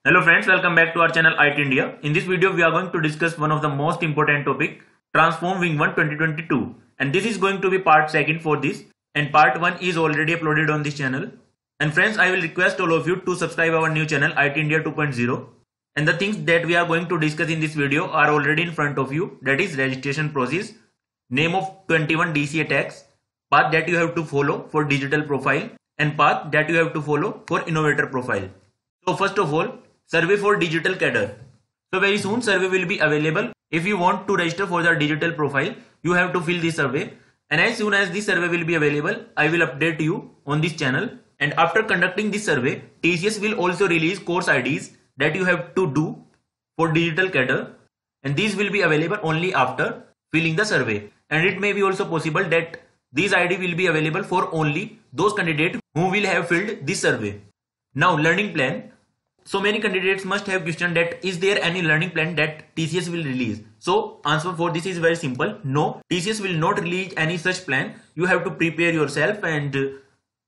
Hello friends, welcome back to our channel IT India. In this video, we are going to discuss one of the most important topic, Transform Wing 1 2022. And this is going to be part 2 for this. And part 1 is already uploaded on this channel. And friends, I will request all of you to subscribe our new channel IT India 2.0. And the things that we are going to discuss in this video are already in front of you. That is registration process, name of 21 DCA tags, path that you have to follow for digital profile, and path that you have to follow for innovator profile. So first of all, survey for digital cadre. So very soon survey will be available. If you want to register for the digital profile, you have to fill this survey. And as soon as this survey will be available, I will update you on this channel. And after conducting this survey, TCS will also release course IDs that you have to do for digital cadre. And these will be available only after filling the survey. And it may be also possible that these ID will be available for only those candidates who will have filled this survey. Now learning plan. So many candidates must have questioned that is there any learning plan that TCS will release? So answer for this is very simple. No, TCS will not release any such plan. You have to prepare yourself and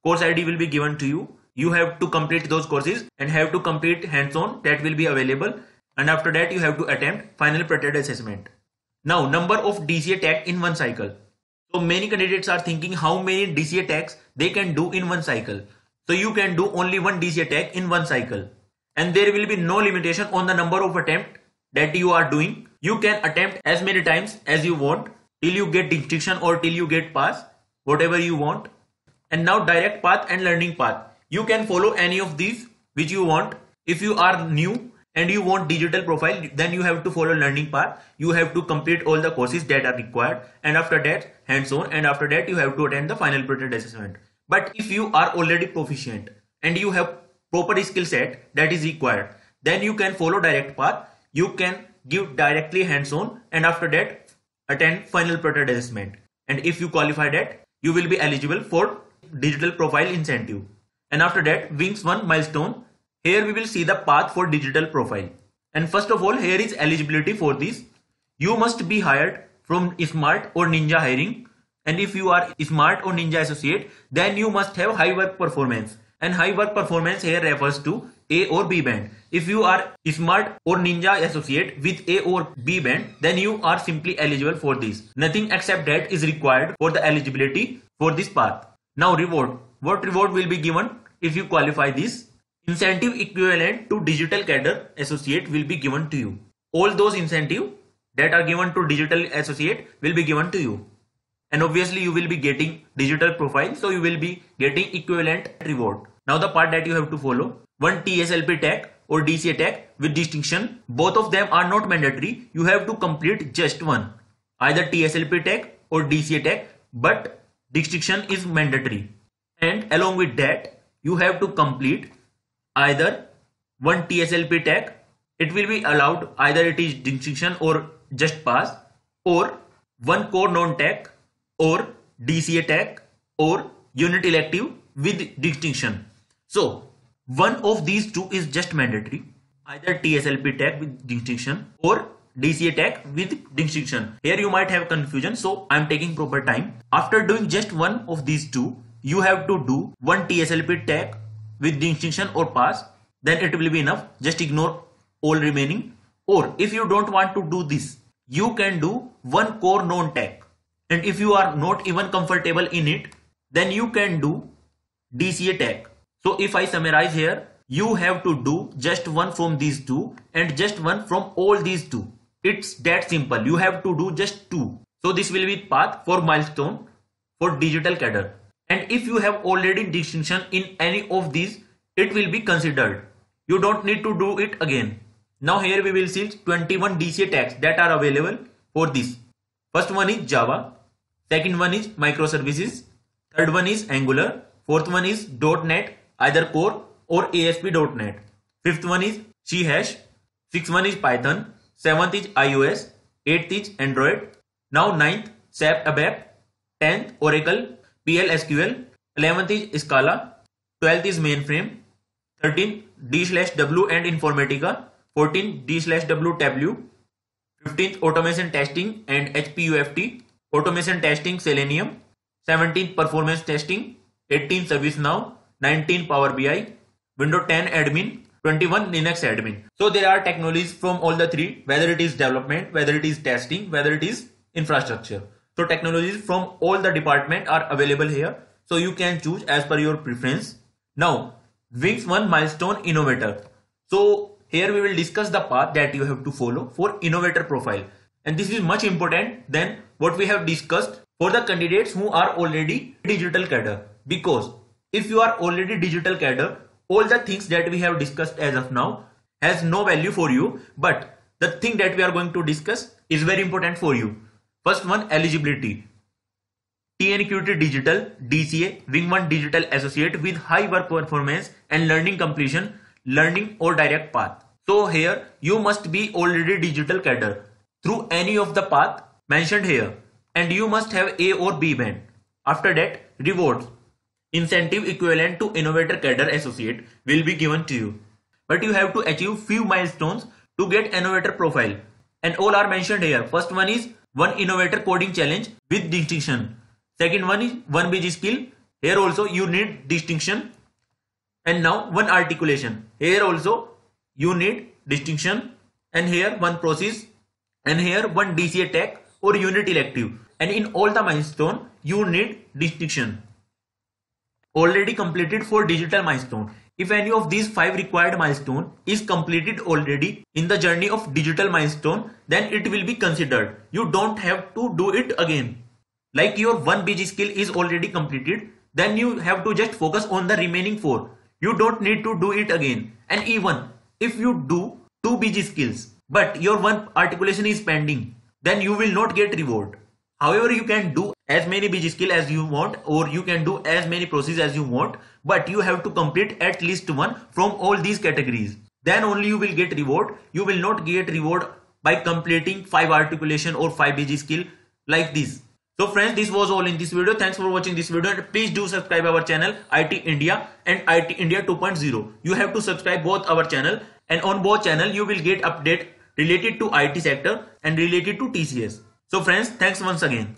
course ID will be given to you. You have to complete those courses and have to complete hands-on that will be available. And after that you have to attempt final pretend assessment. Now number of DCA tag in one cycle. So many candidates are thinking how many DCA tags they can do in one cycle. So you can do only one DCA tag in one cycle. And there will be no limitation on the number of attempts that you are doing. You can attempt as many times as you want till you get distinction or till you get pass, whatever you want. And now direct path and learning path. You can follow any of these which you want. If you are new and you want digital profile, then you have to follow learning path. You have to complete all the courses that are required, and after that hands-on, and after that you have to attend the final pretend assessment. But if you are already proficient and you have proper skill set that is required, then you can follow direct path. You can give directly hands-on and after that attend final pretend assessment. And if you qualify that, you will be eligible for digital profile incentive. And after that, Wings 1 milestone. Here we will see the path for digital profile. And first of all, here is eligibility for this. You must be hired from Smart or Ninja hiring. And if you are Smart or Ninja associate, then you must have high work performance. And high work performance here refers to A or B band. If you are Smart or Ninja associate with A or B band, then you are simply eligible for this. Nothing except that is required for the eligibility for this path. Now reward. What reward will be given if you qualify this? Incentive equivalent to digital cadre associate will be given to you. All those incentives that are given to digital associate will be given to you. And obviously you will be getting digital profile, so you will be getting equivalent reward. Now the part that you have to follow, one TSLP tag or DCA tag with distinction. Both of them are not mandatory. You have to complete just one, either TSLP tag or DCA tag, but distinction is mandatory. And along with that, you have to complete either one TSLP tag. It will be allowed either it is distinction or just pass, or one core non tag or DCA tag or unit elective with distinction. So one of these two is just mandatory, either TSLP tag with distinction or DCA tag with distinction. Here you might have confusion, so I am taking proper time. After doing just one of these two, you have to do one TSLP tag with distinction or pass, then it will be enough. Just ignore all remaining. Or if you don't want to do this, you can do one core non tag. And if you are not even comfortable in it, then you can do DCA tag. So if I summarize here, you have to do just one from these two and just one from all these two. It's that simple. You have to do just two. So this will be path for milestone for digital cadre. And if you have already distinction in any of these, it will be considered. You don't need to do it again. Now here we will see 21 DCA tags that are available for this. First one is Java. Second one is microservices. Third one is Angular. Fourth one is .NET, either Core or ASP.NET. Fifth one is C#. Sixth one is Python. Seventh is iOS. Eighth is Android. Now ninth, SAP ABAP. 10th, Oracle, PL/SQL. 11th is Scala. 12th is mainframe. 13th, D/W and Informatica. 14th, D/W Tableau. 15th, automation testing and HPUFT. Automation testing Selenium. 17th, performance testing. 18th, ServiceNow. 19th, Power BI. Windows 10 admin. 21 Linux admin. So there are technologies from all the three, whether it is development, whether it is testing, whether it is infrastructure. So technologies from all the department are available here. So you can choose as per your preference. Now, Wings 1 milestone innovator. So here we will discuss the path that you have to follow for innovator profile. And this is much important than what we have discussed for the candidates who are already digital cadre. Because if you are already digital cadre, all the things that we have discussed as of now has no value for you. But the thing that we are going to discuss is very important for you. First one, eligibility. TNQT Digital, DCA, Wing 1 Digital Associate with high work performance and learning completion, learning or direct path. So here you must be already digital cadre through any of the path mentioned here, and you must have A or B band. After that, rewards, incentive equivalent to innovator cadre associate will be given to you. But you have to achieve few milestones to get innovator profile, and all are mentioned here. First one is 1 innovator coding challenge with distinction. Second one is 1 BG skill. Here also you need distinction. And now 1 articulation. Here also you need distinction. And here 1 process. And here 1 DCA tech or unit elective. And in all the milestone you need distinction. Already completed for digital milestone. If any of these 5 required milestone is completed already in the journey of digital milestone, then it will be considered. You don't have to do it again. Like your 1 BG skill is already completed, then you have to just focus on the remaining 4. You don't need to do it again. And even if you do 2 BG skills, but your 1 articulation is pending, then you will not get reward. However, you can do as many BG skill as you want, or you can do as many processes as you want, but you have to complete at least 1 from all these categories. Then only you will get reward. You will not get reward by completing 5 articulation or 5 BG skill like this. So friends, this was all in this video. Thanks for watching this video, and please do subscribe our channel IT India and IT India 2.0. You have to subscribe both our channel, and on both channel you will get update related to IT sector and related to TCS. So friends, thanks once again.